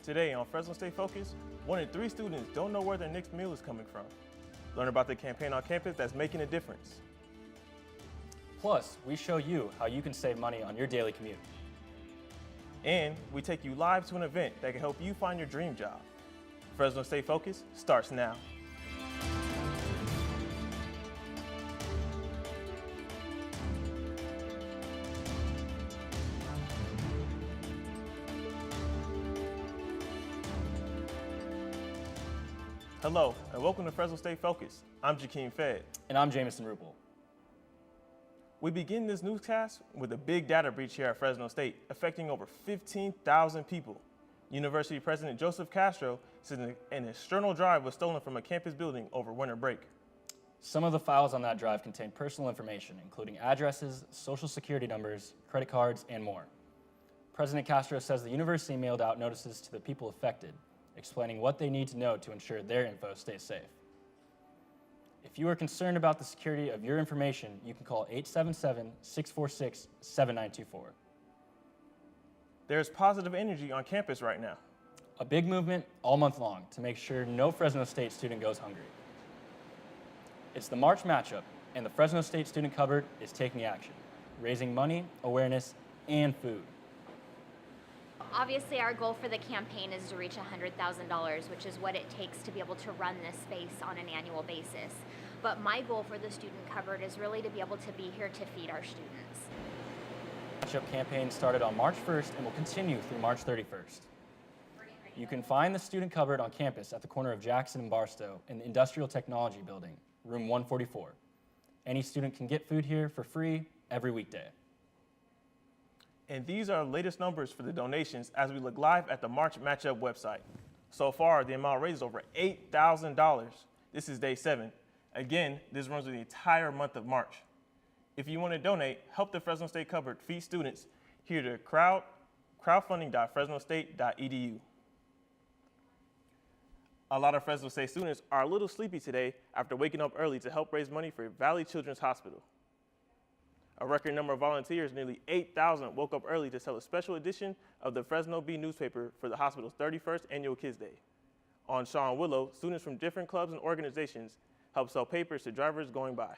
Today on Fresno State Focus, 1 in 3 students don't know where their next meal is coming from. Learn about the campaign on campus that's making a difference. Plus, we show you how you can save money on your daily commute. And we take you live to an event that can help you find your dream job. Fresno State Focus starts now. Hello, and welcome to Fresno State Focus. I'm Jakeem Fed. And I'm Jamison Rupel. We begin this newscast with a big data breach here at Fresno State, affecting over 15,000 people. University President Joseph Castro said an external drive was stolen from a campus building over winter break. Some of the files on that drive contain personal information, including addresses, social security numbers, credit cards, and more. President Castro says the university mailed out notices to the people affected, explaining what they need to know to ensure their info stays safe. If you are concerned about the security of your information, you can call 877-646-7924. There's positive energy on campus right now. A big movement all month long to make sure no Fresno State student goes hungry. It's the March matchup, and the Fresno State Student Cupboard is taking action, raising money, awareness, and food. Obviously, our goal for the campaign is to reach $100,000, which is what it takes to be able to run this space on an annual basis. But my goal for the student cupboard is really to be able to be here to feed our students. The matchup campaign started on March 1st and will continue through March 31st. You can find the student cupboard on campus at the corner of Jackson and Barstow in the Industrial Technology Building, room 144. Any student can get food here for free every weekday. And these are the latest numbers for the donations as we look live at the March Matchup website. So far, the amount raised is over $8,000. This is day 7. Again, this runs the entire month of March. If you want to donate, help the Fresno State Cupboard feed students. Here to crowdfunding.fresnostate.edu. A lot of Fresno State students are a little sleepy today after waking up early to help raise money for Valley Children's Hospital. A record number of volunteers, nearly 8,000, woke up early to sell a special edition of the Fresno Bee newspaper for the hospital's 31st Annual Kids Day. On Shaw and Willow, students from different clubs and organizations helped sell papers to drivers going by.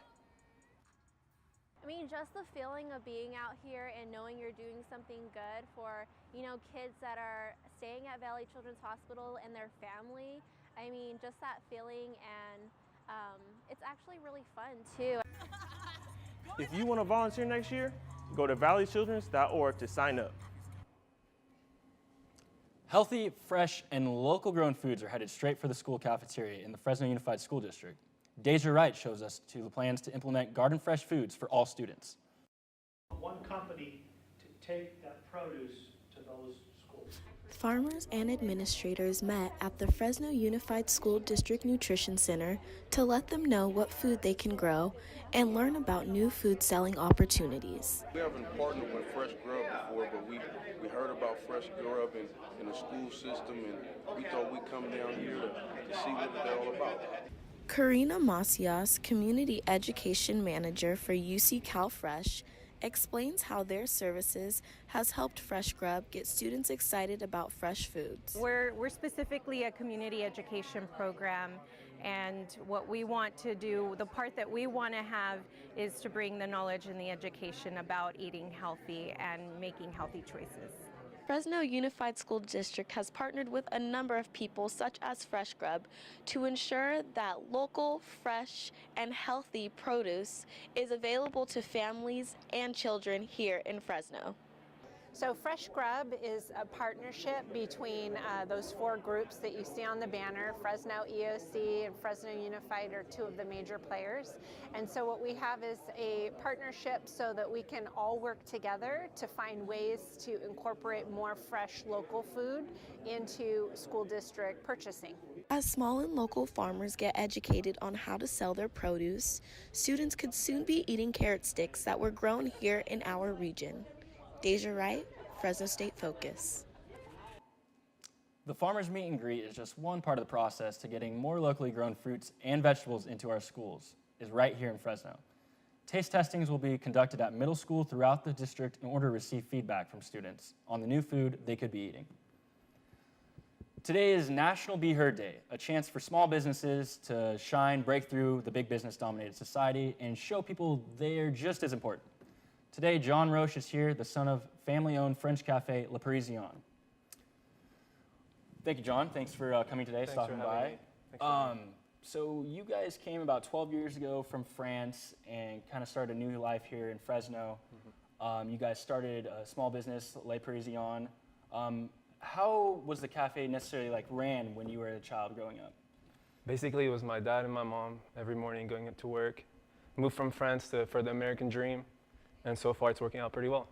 I mean, just the feeling of being out here and knowing you're doing something good for, kids that are staying at Valley Children's Hospital and their family. I mean, just that feeling, and it's actually really fun too. If you want to volunteer next year, go to valleychildrens.org to sign up. Healthy, fresh, and local grown foods are headed straight for the school cafeteria in the Fresno Unified School District. Deja Wright shows us to the plans to implement garden fresh foods for all students. One company to take that produce to those schools. Farmers and administrators met at the Fresno Unified School District Nutrition Center to let them know what food they can grow and learn about new food selling opportunities. We haven't partnered with Fresh Grub before, but we heard about Fresh Grub in the school system, and we thought we'd come down here to see what they're all about. Karina Macias, Community Education Manager for UC Cal Fresh, explains how their services has helped Fresh Grub get students excited about fresh foods. We're specifically a community education program, and what we want to do, the part that we want to have, is to bring the knowledge and the education about eating healthy and making healthy choices. Fresno Unified School District has partnered with a number of people such as Fresh Grub to ensure that local, fresh, and healthy produce is available to families and children here in Fresno. So Fresh Grub is a partnership between those 4 groups that you see on the banner. Fresno EOC and Fresno Unified are 2 of the major players. And so what we have is a partnership so that we can all work together to find ways to incorporate more fresh local food into school district purchasing. As small and local farmers get educated on how to sell their produce, students could soon be eating carrot sticks that were grown here in our region. Deja Wright, Fresno State Focus. The Farmers Meet and Greet is just one part of the process to getting more locally grown fruits and vegetables into our schools, is right here in Fresno. Taste testings will be conducted at middle school throughout the district in order to receive feedback from students on the new food they could be eating. Today is National Be Heard Day, a chance for small businesses to shine, break through the big business-dominated society, and show people they're just as important. Today, John Roche is here, the son of family-owned French cafe Le Parisien. Thank you, John. Thanks for coming today, stopping by. So you guys came about 12 years ago from France and kind of started a new life here in Fresno. You guys started a small business, Le Parisien. How was the cafe necessarily ran when you were a child growing up? Basically, it was my dad and my mom every morning going to work. Moved from France for the American dream, and so far it's working out pretty well.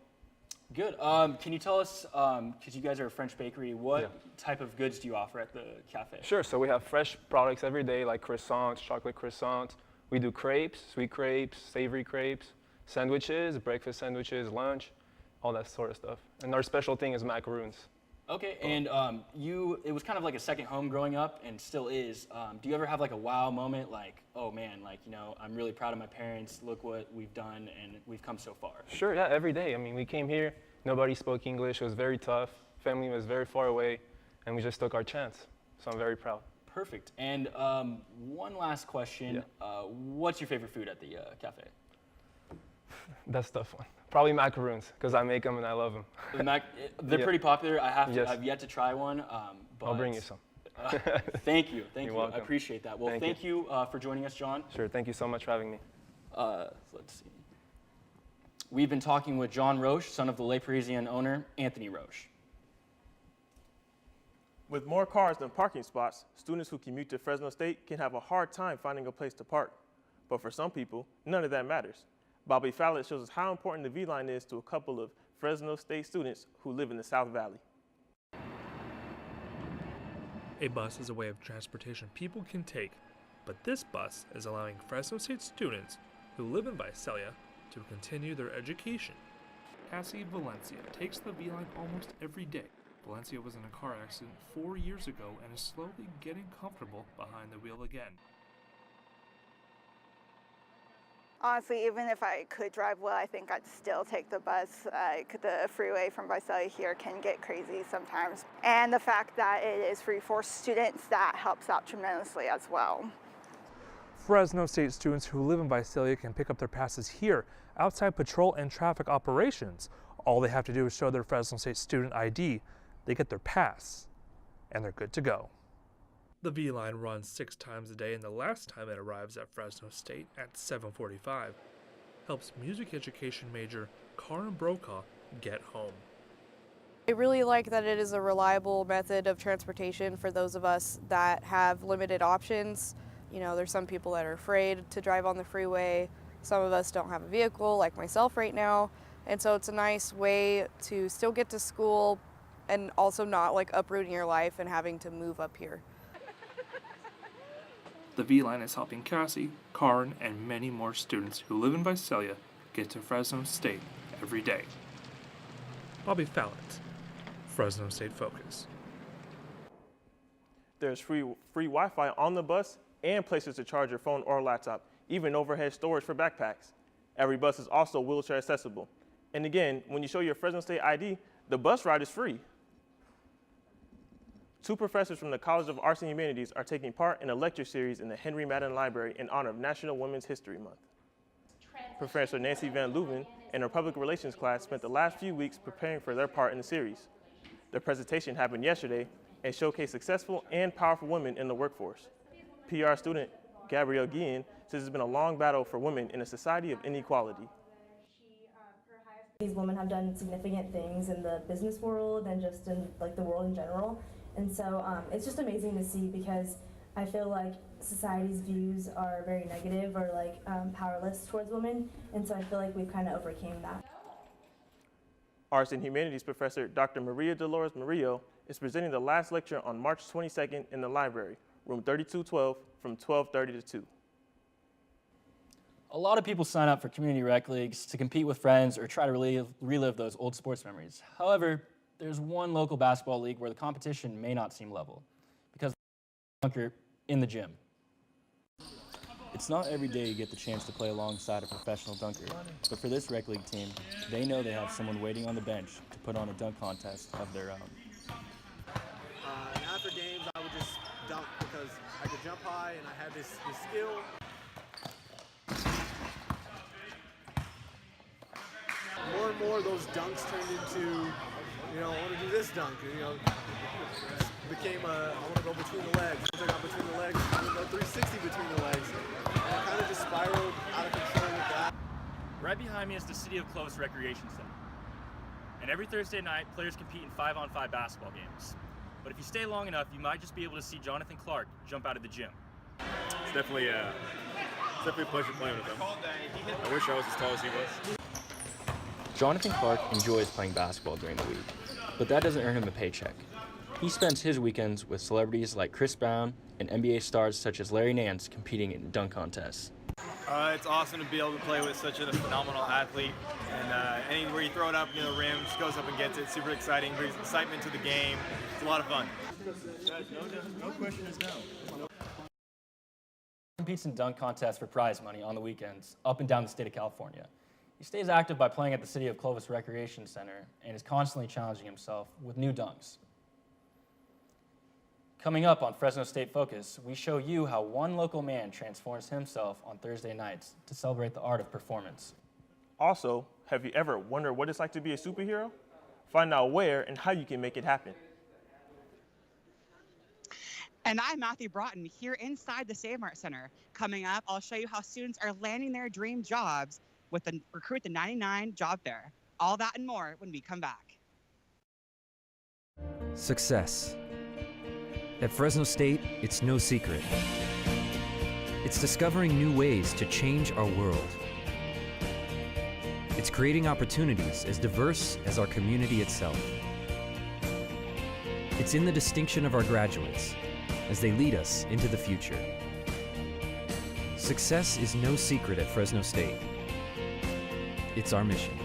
Good. Can you tell us, because you guys are a French bakery, what type of goods do you offer at the cafe? Sure, so we have fresh products every day, like croissants, chocolate croissants. We do crepes, sweet crepes, savory crepes, sandwiches, breakfast sandwiches, lunch, all that sort of stuff. And our special thing is macaroons. Okay, and it was kind of like a second home growing up, and still is. Do you ever have a wow moment, oh man, I'm really proud of my parents, look what we've done, and we've come so far? Sure, yeah, every day. I mean, we came here, nobody spoke English, it was very tough, family was very far away, and we just took our chance, so I'm very proud. Perfect, and one last question, what's your favorite food at the cafe? That's a tough one. Probably macaroons, because I make them and I love them. They're pretty popular. I've yet to try one. But I'll bring you some. Thank you. You're welcome. I appreciate that. Well, thank you for joining us, John. Sure, thank you so much for having me. Let's see. We've been talking with John Roche, son of the Le Parisien owner, Anthony Roche. With more cars than parking spots, students who commute to Fresno State can have a hard time finding a place to park. But for some people, none of that matters. Bobby Fallett shows us how important the V-Line is to a couple of Fresno State students who live in the South Valley. A bus is a way of transportation people can take, but this bus is allowing Fresno State students who live in Visalia to continue their education. Cassie Valencia takes the V-Line almost every day. Valencia was in a car accident 4 years ago and is slowly getting comfortable behind the wheel again. Honestly, even if I could drive well, I think I'd still take the bus. The freeway from Visalia here can get crazy sometimes. And the fact that it is free for students, that helps out tremendously as well. Fresno State students who live in Visalia can pick up their passes here outside patrol and traffic operations. All they have to do is show their Fresno State student ID. They get their pass, and they're good to go. The V-Line runs 6 times a day, and the last time it arrives at Fresno State at 7:45 helps music education major Karin Brokaw get home. I really like that it is a reliable method of transportation for those of us that have limited options. You know, there's some people that are afraid to drive on the freeway. Some of us don't have a vehicle, like myself right now. And so it's a nice way to still get to school and also not uprooting your life and having to move up here. The V-Line is helping Cassie, Karin, and many more students who live in Visalia get to Fresno State every day. Bobby Fallett, Fresno State Focus. There's free Wi-Fi on the bus and places to charge your phone or laptop, even overhead storage for backpacks. Every bus is also wheelchair accessible. And again, when you show your Fresno State ID, the bus ride is free. 2 professors from the College of Arts and Humanities are taking part in a lecture series in the Henry Madden Library in honor of National Women's History Month. Professor Nancy Van Leuven and her public relations class spent the last few weeks preparing for their part in the series. Their presentation happened yesterday and showcased successful and powerful women in the workforce. PR student Gabrielle Guillen says it's been a long battle for women in a society of inequality. These women have done significant things in the business world and just in the world in general. And so it's just amazing to see, because I feel like society's views are very negative or powerless towards women. And so I feel like we've kind of overcame that. Arts and Humanities professor Dr. Maria Dolores Murillo is presenting the last lecture on March 22nd in the library, room 3212, from 12:30 to 2. A lot of people sign up for community rec leagues to compete with friends or try to relive those old sports memories. However, there's one local basketball league where the competition may not seem level, because bunker in the gym. It's not every day you get the chance to play alongside a professional dunker, but for this rec league team, they know they have someone waiting on the bench to put on a dunk contest of their own. Not after games, I would just dunk because I could jump high and I had this skill. More and more, those dunks turned into, I want to do this dunk. Became I want to go between the legs. Once I got between the legs, I want to go 360 between the legs. And I kind of just spiraled out of control with that. Right behind me is the City of Clovis Recreation Center. And every Thursday night, players compete in 5-on-5 basketball games. But if you stay long enough, you might just be able to see Jonathan Clark jump out of the gym. It's definitely a pleasure playing with him. I wish I was as tall as he was. Jonathan Clark enjoys playing basketball during the week, but that doesn't earn him a paycheck. He spends his weekends with celebrities like Chris Brown and NBA stars such as Larry Nance competing in dunk contests. It's awesome to be able to play with such a phenomenal athlete, and anywhere you throw it up near the rim, just goes up and gets it. Super exciting, brings excitement to the game. It's a lot of fun. No question is no. Competes in dunk contests for prize money on the weekends up and down the state of California. He stays active by playing at the City of Clovis Recreation Center and is constantly challenging himself with new dunks. Coming up on Fresno State Focus, we show you how one local man transforms himself on Thursday nights to celebrate the art of performance. Also, have you ever wondered what it's like to be a superhero? Find out where and how you can make it happen. And I'm Matthew Broughton here inside the Save Mart Center. Coming up, I'll show you how students are landing their dream jobs with the Recruit the 99 job fair. All that and more when we come back. Success. At Fresno State, it's no secret. It's discovering new ways to change our world. It's creating opportunities as diverse as our community itself. It's in the distinction of our graduates as they lead us into the future. Success is no secret at Fresno State. It's our mission.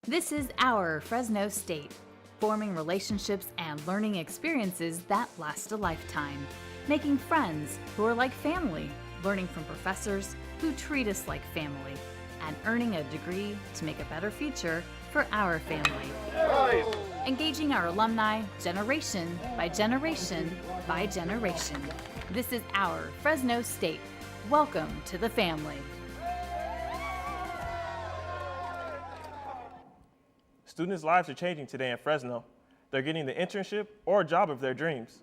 This is our Fresno State, forming relationships and learning experiences that last a lifetime, making friends who are like family, learning from professors who treat us like family, and earning a degree to make a better future for our family. Nice. Engaging our alumni generation by generation by generation. This is our Fresno State. Welcome to the family. Students' lives are changing today in Fresno. They're getting the internship or job of their dreams.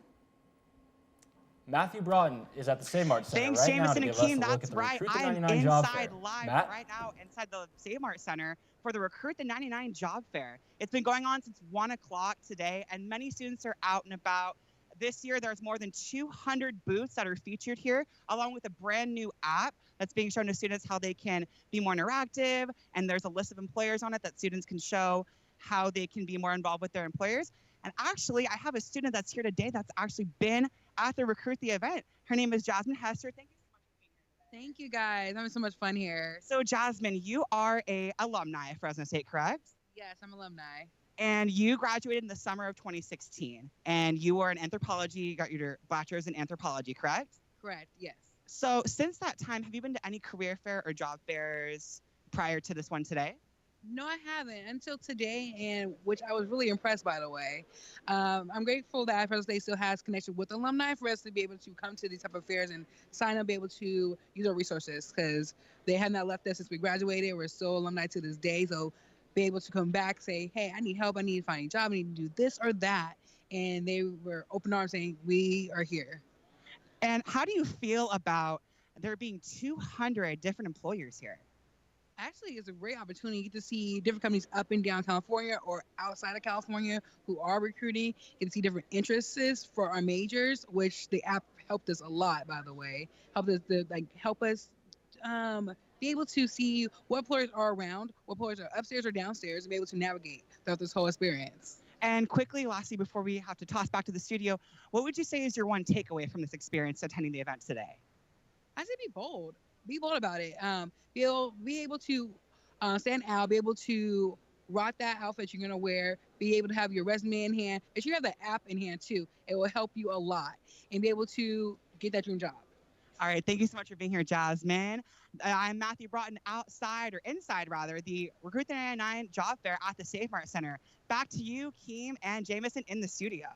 Matthew Broughton is at the Save Mart Center Thanks, right Jameson now and Keem. That's right. I'm inside live Matt? right now inside the Save Mart Center for the Recruit the 99 job fair. It's been going on since 1 o'clock today, and many students are out and about. This year, there's more than 200 booths that are featured here, along with a brand new app that's being shown to students how they can be more interactive. And there's a list of employers on it that students can show how they can be more involved with their employers. And actually, I have a student that's here today that's actually been at the Recruit the event. Her name is Jasmine Hester. Thank you so much for being here today. Thank you, guys. Having so much fun here. So Jasmine, you are a alumni of Fresno State, correct? Yes, I'm alumni. And you graduated in the summer of 2016. And you were in anthropology, you got your bachelor's in anthropology, correct? Correct, yes. So since that time, have you been to any career fair or job fairs prior to this one today? No, I haven't until today, and which I was really impressed, by the way. I'm grateful that Fresno State still has connection with alumni for us to be able to come to these type of fairs and sign up, be able to use our resources, because they have not left us since we graduated. We're still alumni to this day, so be able to come back, say, hey, I need help, I need to find a job, I need to do this or that, and they were open arms saying, we are here. And how do you feel about there being 200 different employers here? Actually, it's a great opportunity. You get to see different companies up and down California or outside of California who are recruiting. You get to see different interests for our majors, which the app helped us a lot, by the way. Helped us be able to see what employers are around, what employers are upstairs or downstairs, and be able to navigate throughout this whole experience. And quickly, lastly, before we have to toss back to the studio, what would you say is your one takeaway from this experience attending the event today? I say be bold. Be bold about it. Be able to stand out, be able to rock that outfit you're going to wear, be able to have your resume in hand. If you have the app in hand, too, it will help you a lot, and be able to get that dream job. All right. Thank you so much for being here, Jasmine. I'm Matthew Broughton outside, or inside rather, the Recruit the 99 job fair at the Safe Mart Center. Back to you, Keem and Jamison in the studio.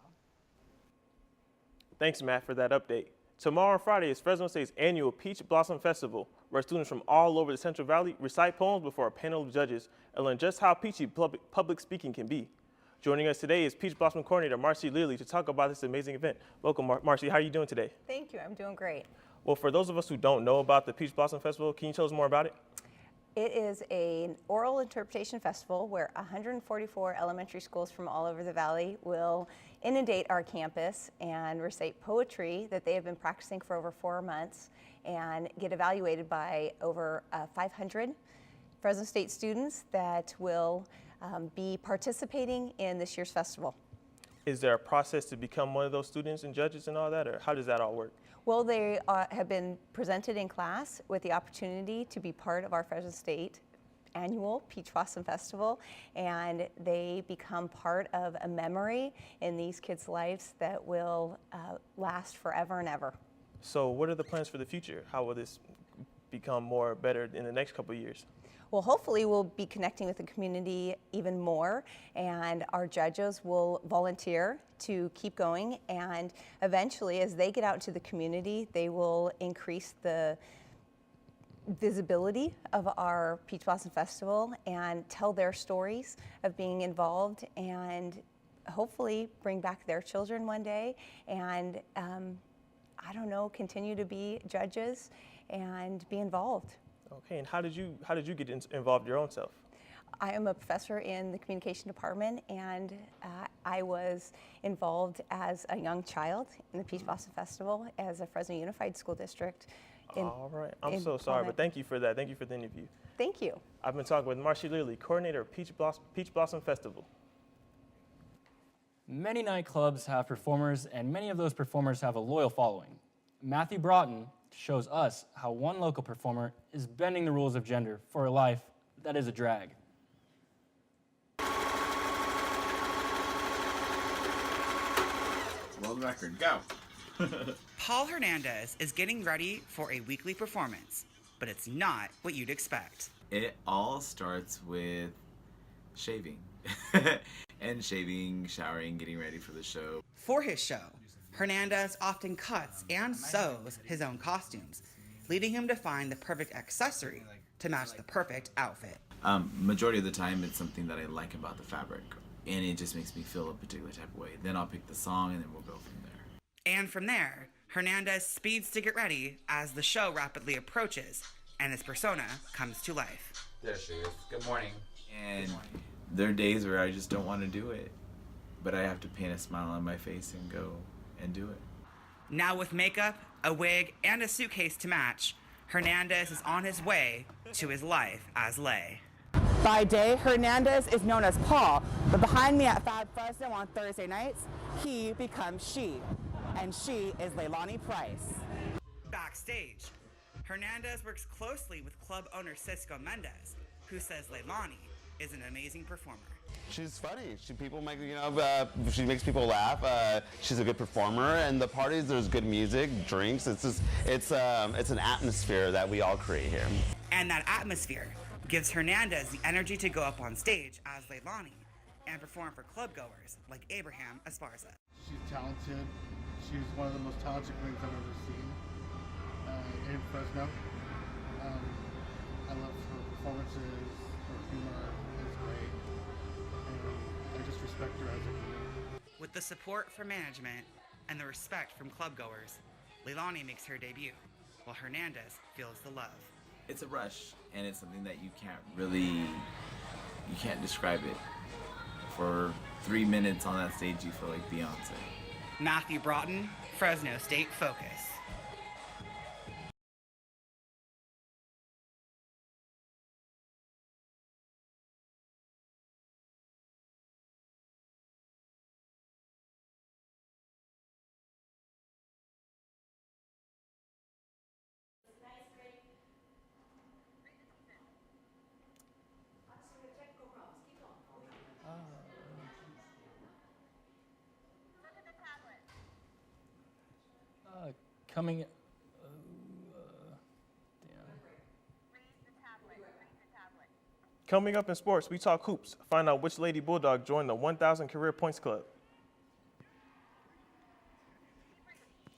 Thanks, Matt, for that update. Tomorrow and Friday is Fresno State's annual Peach Blossom Festival, where students from all over the Central Valley recite poems before a panel of judges and learn just how peachy public speaking can be. Joining us today is Peach Blossom Coordinator Marcy Leary to talk about this amazing event. Welcome, Marcy. How are you doing today? Thank you. I'm doing great. Well, for those of us who don't know about the Peach Blossom Festival, can you tell us more about it? It is an oral interpretation festival where 144 elementary schools from all over the valley will inundate our campus and recite poetry that they have been practicing for over 4 months and get evaluated by over 500 Fresno State students that will be participating in this year's festival. Is there a process to become one of those students and judges and all that, or how does that all work? Well, they have been presented in class with the opportunity to be part of our Fresno State annual Peach Blossom Festival, and they become part of a memory in these kids' lives that will last forever and ever. So what are the plans for the future? How will this become more better in the next couple of years? Well, hopefully we'll be connecting with the community even more, and our judges will volunteer to keep going, and eventually as they get out into the community, they will increase the visibility of our Peach Blossom Festival and tell their stories of being involved, and hopefully bring back their children one day, and I don't know, continue to be judges and be involved. Okay, and how did you get involved your own self? I am a professor in the communication department, and I was involved as a young child in the Peach Blossom Festival as a Fresno Unified School District. All right, I'm so sorry, but thank you for that. Thank you for the interview. Thank you. I've been talking with Marcy Leary, coordinator of Peach Blossom Festival. Many nightclubs have performers, and many of those performers have a loyal following. Matthew Broughton shows us how one local performer is bending the rules of gender for a life that is a drag. World record, go. Paul Hernandez is getting ready for a weekly performance, but it's not what you'd expect. It all starts with shaving. And shaving, showering, getting ready for the show. For his show, Hernandez often cuts and sews his own costumes, leading him to find the perfect accessory to match the perfect outfit. Majority of the time, it's something that I like about the fabric, and it just makes me feel a particular type of way. Then I'll pick the song, and then we'll go from there. And from there, Hernandez speeds to get ready as the show rapidly approaches and his persona comes to life. There she is. Good morning. And there are days where I just don't want to do it, but I have to paint a smile on my face and go and do it. Now with makeup, a wig, and a suitcase to match, Hernandez is on his way to his life as Lay. By day, Hernandez is known as Paul, but behind me at Fab Fresno on Thursday nights, he becomes she, and she is Leilani Price. Backstage, Hernandez works closely with club owner Cisco Mendez, who says Leilani is an amazing performer. She's funny. People make, she makes people laugh. She's a good performer, and the parties, there's good music, drinks. It's an atmosphere that we all create here. And that atmosphere gives Hernandez the energy to go up on stage as Leilani and perform for club goers like Abraham Esparza. She's talented. She's one of the most talented queens I've ever seen in Fresno. I love her performances. Her humor is great. And I just respect her as a queen. With the support from management and the respect from club goers, Leilani makes her debut, while Hernandez feels the love. It's a rush, and it's something that you can't describe it. For 3 minutes on that stage, you feel like Beyonce. Matthew Broughton, Fresno State Focus. Coming, Coming up in sports, we talk hoops, find out which Lady Bulldog joined the 1,000 Career Points Club.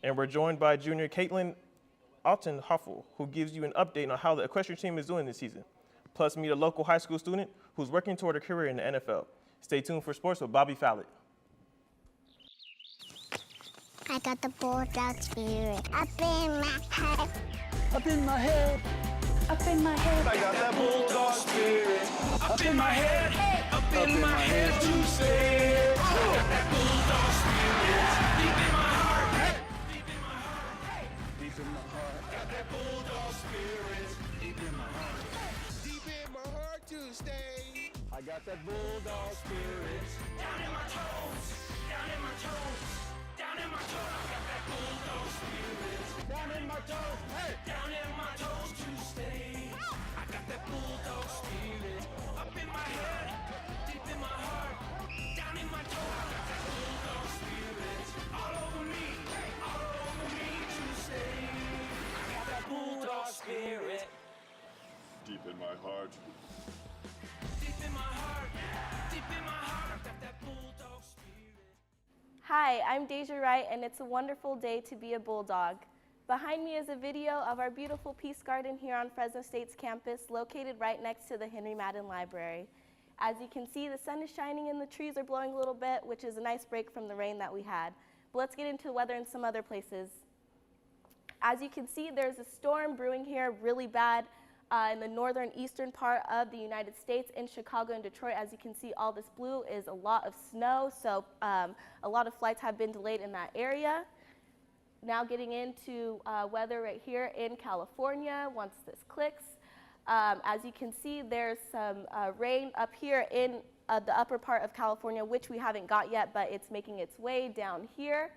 And we're joined by junior Caitlin Altenhoffel, who gives you an update on how the equestrian team is doing this season. Plus, meet a local high school student who's working toward a career in the NFL. Stay tuned for sports with Bobby Fallett. I got the bulldog spirit up in my head. Up in my head. Up in my head. I got that bulldog spirit. Up in my head. Up in my head to say. I got that bulldog spirit. Deep in my heart. Deep in my heart. Deep in my heart. Got that bulldog spirit. Deep in my heart. Deep in my heart to stay. I got that bulldog spirit. Down in my toes. Down in my toes. Down in my toes. I got that bulldog spirit. Down in my toes. Hey. Down in my toes to stay. I got that bulldog spirit. Up in my head. Deep in my heart. Down in my toes. I got that bulldog spirit. All over me. All over me to stay. I got that bulldog spirit. Deep in my heart. Deep in my heart. Deep in my heart. I got that bulldog spirit. Hi, I'm Deja Wright, and it's a wonderful day to be a Bulldog. Behind me is a video of our beautiful Peace Garden here on Fresno State's campus, located right next to the Henry Madden Library. As you can see, the sun is shining and the trees are blowing a little bit, which is a nice break from the rain that we had. But let's get into the weather in some other places. As you can see, there's a storm brewing here, really bad, in the northern eastern part of the United States, in Chicago and Detroit. As you can see, all this blue is a lot of snow, so a lot of flights have been delayed in that area. Now getting into weather right here in California, once this clicks. As you can see, there's some rain up here in the upper part of California, which we haven't got yet, but it's making its way down here.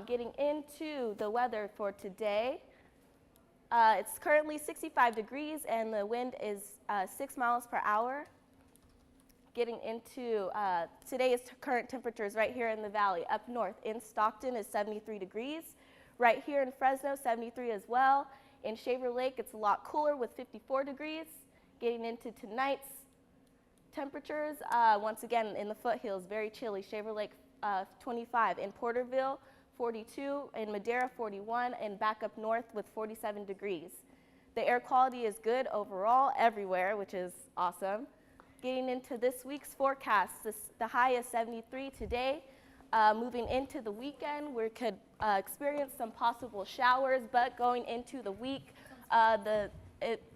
Getting into the weather for today. It's currently 65 degrees and the wind is 6 miles per hour. Getting into today's current temperatures right here in the valley. Up north in Stockton is 73 degrees. Right here in Fresno, 73 as well. In Shaver Lake, it's a lot cooler with 54 degrees. Getting into tonight's temperatures, once again in the foothills, very chilly. Shaver Lake, 25. In Porterville, 42. In Madera, 41. And back up north with 47 degrees. The air quality is good overall everywhere, which is awesome. Getting into this week's forecast, the high is 73 today. Moving into the weekend, we could experience some possible showers, but going into the week,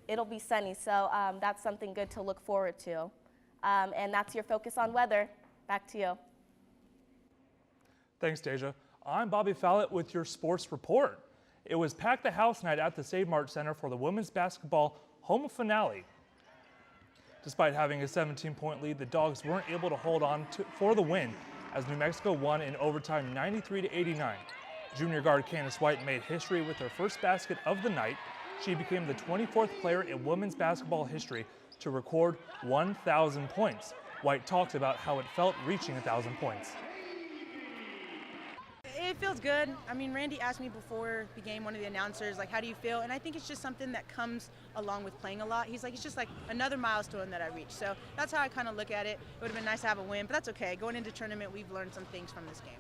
it'll be sunny, so that's something good to look forward to. And that's your focus on weather. Back to you. Thanks, Deja. I'm Bobby Fallett with your sports report. It was Pack the House night at the Save Mart Center for the women's basketball home finale. Despite having a 17-point lead, the Dogs weren't able to hold on for the win as New Mexico won in overtime 93-89. Junior guard Candace White made history with her first basket of the night. She became the 24th player in women's basketball history to record 1,000 points. White talked about how it felt reaching 1,000 points. It feels good. I mean, Randy asked me before the game, one of the announcers, like, how do you feel? And I think it's just something that comes along with playing a lot. He's like, it's just like another milestone that I reached. So that's how I kind of look at it. It would have been nice to have a win, but that's okay. Going into tournament, we've learned some things from this game.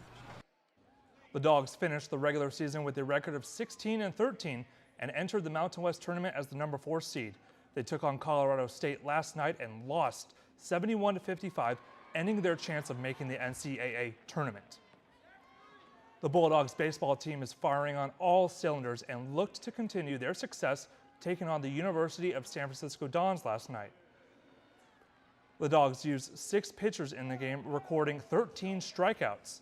The Dogs finished the regular season with a record of 16-13 and entered the Mountain West tournament as the number 4 seed. They took on Colorado State last night and lost 71-55, ending their chance of making the NCAA tournament. The Bulldogs baseball team is firing on all cylinders and looked to continue their success taking on the University of San Francisco Dons last night. The Dogs used 6 pitchers in the game, recording 13 strikeouts.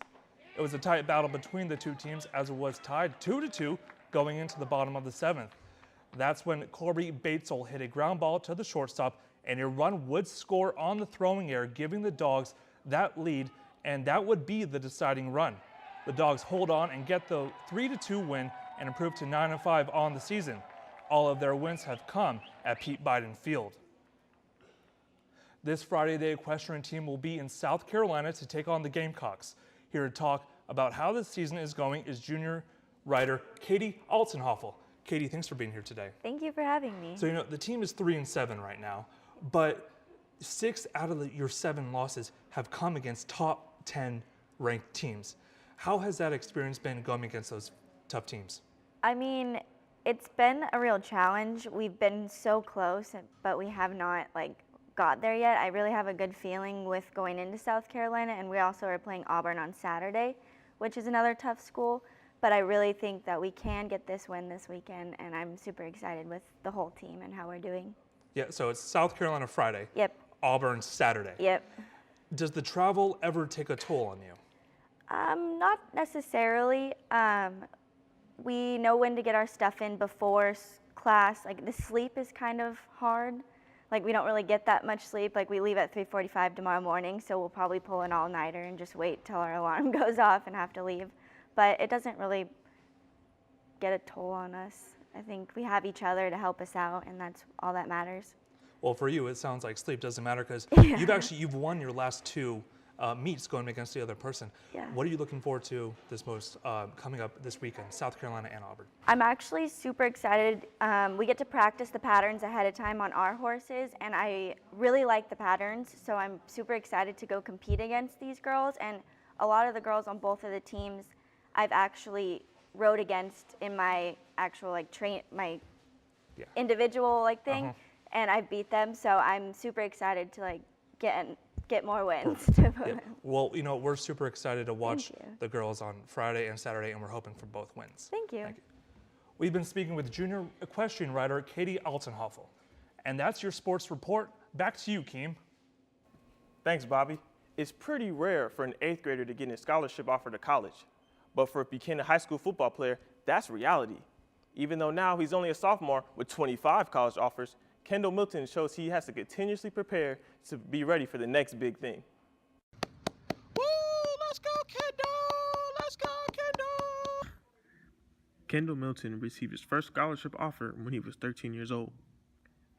It was a tight battle between the two teams as it was tied 2-2 going into the bottom of the 7th. That's when Corby Batesel hit a ground ball to the shortstop and a run would score on the throwing error, giving the Dogs that lead, and that would be the deciding run. The Dogs hold on and get the 3-2 win and improve to 9-5 on the season. All of their wins have come at Pete Biden Field. This Friday, the equestrian team will be in South Carolina to take on the Gamecocks. Here to talk about how this season is going is junior rider Katie Altenhoffel. Katie, thanks for being here today. Thank you for having me. So, the team is 3-7 right now, but 6 out of your 7 losses have come against top 10 ranked teams. How has that experience been going against those tough teams? I mean, it's been a real challenge. We've been so close, but we have not got there yet. I really have a good feeling with going into South Carolina, and we also are playing Auburn on Saturday, which is another tough school. But I really think that we can get this win this weekend, and I'm super excited with the whole team and how we're doing. Yeah, so it's South Carolina Friday. Yep. Auburn Saturday. Yep. Does the travel ever take a toll on you? Not necessarily. We know when to get our stuff in before class. The sleep is kind of hard. We don't really get that much sleep. We leave at 3:45 tomorrow morning, so we'll probably pull an all-nighter and just wait till our alarm goes off and have to leave. But it doesn't really get a toll on us. I think we have each other to help us out, and that's all that matters. Well, for you, it sounds like sleep doesn't matter because you've won your last 2 meets going against the other person. Yeah. What are you looking forward to this most coming up this weekend, South Carolina and Auburn? I'm actually super excited. We get to practice the patterns ahead of time on our horses, and I really like the patterns, so I'm super excited to go compete against these girls. And a lot of the girls on both of the teams I've actually rode against in my actual individual thing, and I beat them. So I'm super excited to get more wins. Well, we're super excited to watch the girls on Friday and Saturday, and we're hoping for both wins. Thank you. We've been speaking with junior equestrian rider Katie Altenhoffel. And that's your sports report. Back to you, Keem. Thanks, Bobby. It's pretty rare for an 8th grader to get a scholarship offer to college. But for a Buchanan high school football player, that's reality. Even though now he's only a sophomore with 25 college offers, Kendall Milton shows he has to continuously prepare to be ready for the next big thing. Woo! Let's go, Kendall! Let's go, Kendall! Kendall Milton received his first scholarship offer when he was 13 years old.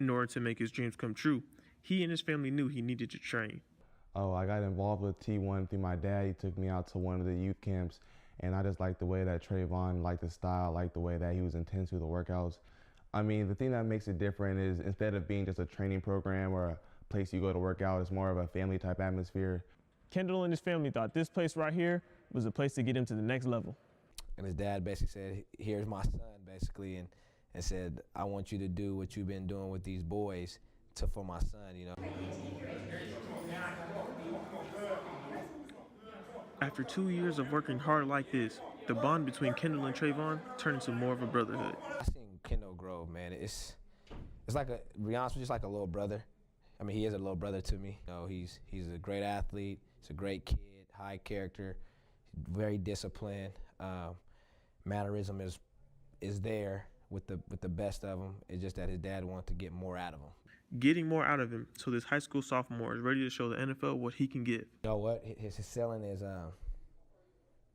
In order to make his dreams come true, he and his family knew he needed to train. Oh, I got involved with T1 through my dad. He took me out to one of the youth camps, and I just liked the way that Trayvon liked the style, liked the way that he was intense with the workouts. I mean, the thing that makes it different is instead of being just a training program or a place you go to work out, it's more of a family type atmosphere. Kendall and his family thought this place right here was a place to get him to the next level. And his dad basically said, here's my son, basically, and said, I want you to do what you've been doing with these boys for my son, After 2 years of working hard like this, the bond between Kendall and Trayvon turned into more of a brotherhood. I seen Kendall grow, man. It's like to be honest with you, just like a little brother. I mean, he is a little brother to me. He's a great athlete. He's a great kid, high character, very disciplined. Mannerism is there with the best of them. It's just that his dad wanted to get more out of him. Getting more out of him, so this high school sophomore is ready to show the NFL what he can give. You know what? His selling is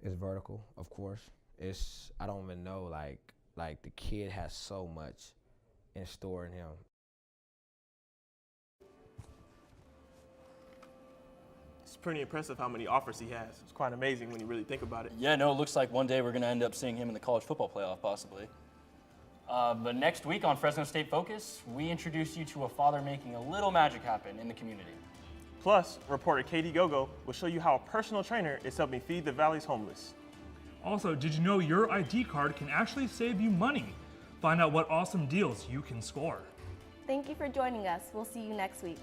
vertical, of course. I don't even know, like the kid has so much in store in him. It's pretty impressive how many offers he has. It's quite amazing when you really think about it. Yeah, no, it looks like one day we're going to end up seeing him in the college football playoff, possibly. But next week on Fresno State Focus, we introduce you to a father making a little magic happen in the community. Plus, reporter Katie Gogo will show you how a personal trainer is helping feed the Valley's homeless. Also, did you know your ID card can actually save you money? Find out what awesome deals you can score. Thank you for joining us. We'll see you next week.